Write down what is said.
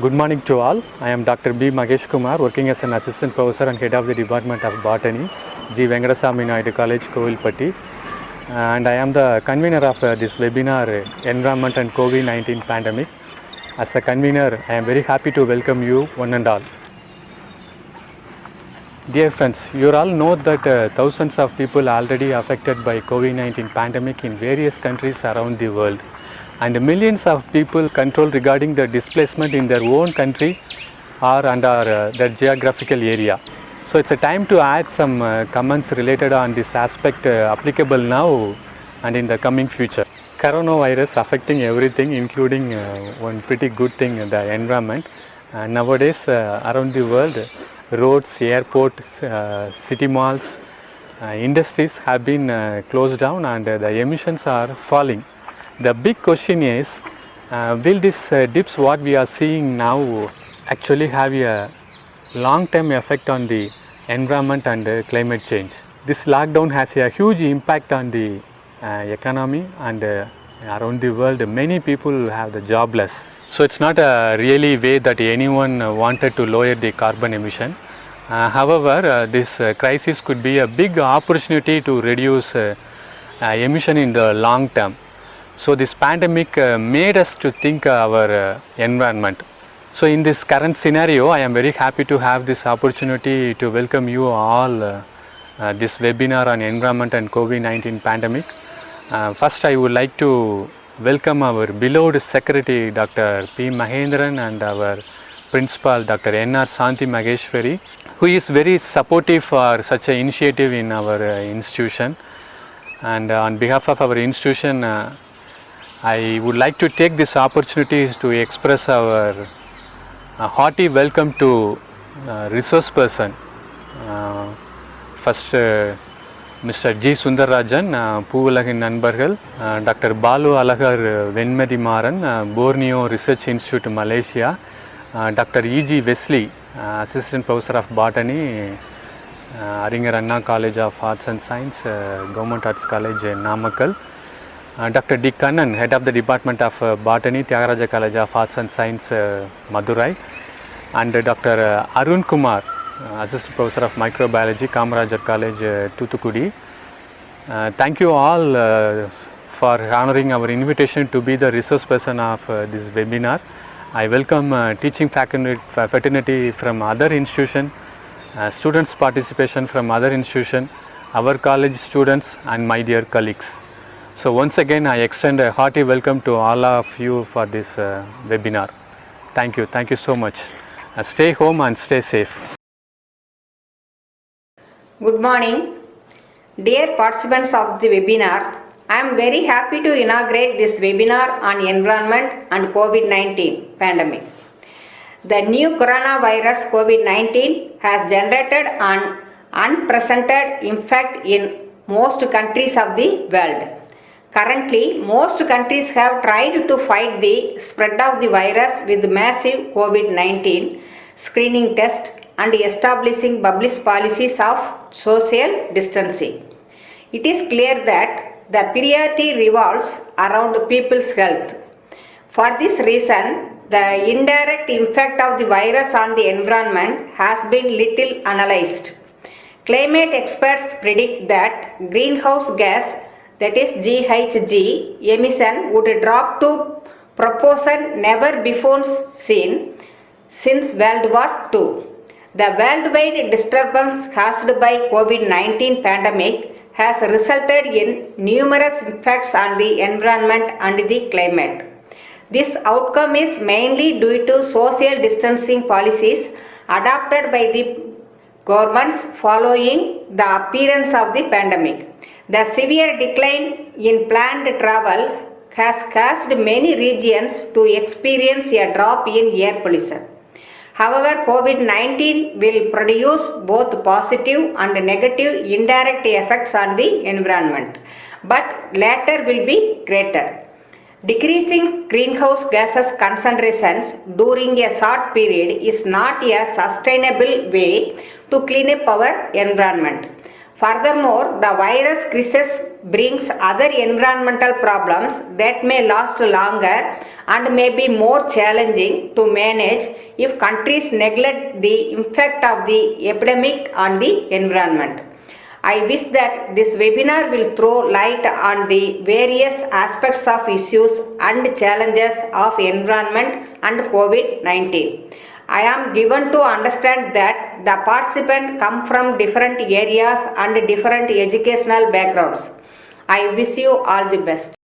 Good morning to all. I am Dr. B. Magesh Kumar, working as an assistant professor and head of the Department of Botany, G. Venkadasamy Naidu College, Kovilpatti. And I am the convener of this webinar, Environment and COVID-19 Pandemic. As a convener, I am very happy to welcome you one and all. Dear friends, you all know that thousands of people are already affected by COVID-19 pandemic in various countries around the world, and millions of people controlled regarding the displacement in their own country or under their geographical area. So it's a time to add some comments related on this aspect applicable now and in the coming future. Coronavirus affecting everything, including one pretty good thing, the environment. Nowadays around the world, roads, airports, city malls, industries have been closed down and the emissions are falling. The big question is, will these dips what we are seeing now actually have a long-term effect on the environment and climate change? This lockdown has a huge impact on the economy, and around the world many people have the jobless. So it's not a really way that anyone wanted to lower the carbon emission. However, this crisis could be a big opportunity to reduce emission in the long term. So this pandemic made us to think our environment. So in this current scenario, I am very happy to have this opportunity to welcome you all this webinar on environment and COVID-19 pandemic. First, I would like to welcome our beloved secretary Dr. P. Mahendran and our principal Dr. N.R. Santi Mageshwari, who is very supportive for such an initiative in our institution. And on behalf of our institution, I would like to take this opportunity to express our hearty welcome to resource person. First, Mr. G. Sundararajan, Poovalagin Nanbargal, Dr. Balu Alagar Venmadi Borneo Research Institute, Malaysia, Dr. E.G. Wesley, Assistant Professor of Botany, Aringer Anna College of Arts and Science, Government Arts College, Namakkal, Dr. D. Kannan, Head of the Department of Botany, Tyagaraja College of Arts and Science, Madurai, and Dr. Arun Kumar, Assistant Professor of Microbiology, Kamarajar College, Toothukudi. Thank you all for honoring our invitation to be the resource person of this webinar. I welcome teaching fraternity from other institutions, students' participation from other institutions, our college students, and my dear colleagues. So once again, I extend a hearty welcome to all of you for this webinar. Thank you so much. Stay home and stay safe. Good morning. Dear participants of the webinar, I am very happy to inaugurate this webinar on environment and COVID-19 pandemic. The new coronavirus COVID-19 has generated an unprecedented impact in most countries of the world. Currently, most countries have tried to fight the spread of the virus with massive COVID-19 screening tests and establishing public policies of social distancing. It is clear that the priority revolves around people's health. For this reason, the indirect impact of the virus on the environment has been little analyzed. Climate experts predict that greenhouse gas, that is GHG, emission would drop to proportion never before seen since World War II. The worldwide disturbance caused by COVID-19 pandemic has resulted in numerous impacts on the environment and the climate. This outcome is mainly due to social distancing policies adopted by the governments following the appearance of the pandemic. The severe decline in planned travel has caused many regions to experience a drop in air pollution. However, COVID-19 will produce both positive and negative indirect effects on the environment, but latter will be greater. Decreasing greenhouse gases concentrations during a short period is not a sustainable way to clean up our environment. Furthermore, the virus crisis brings other environmental problems that may last longer and may be more challenging to manage if countries neglect the impact of the epidemic on the environment. I wish that this webinar will throw light on the various aspects of issues and challenges of environment and COVID-19. I am given to understand that the participants come from different areas and different educational backgrounds. I wish you all the best.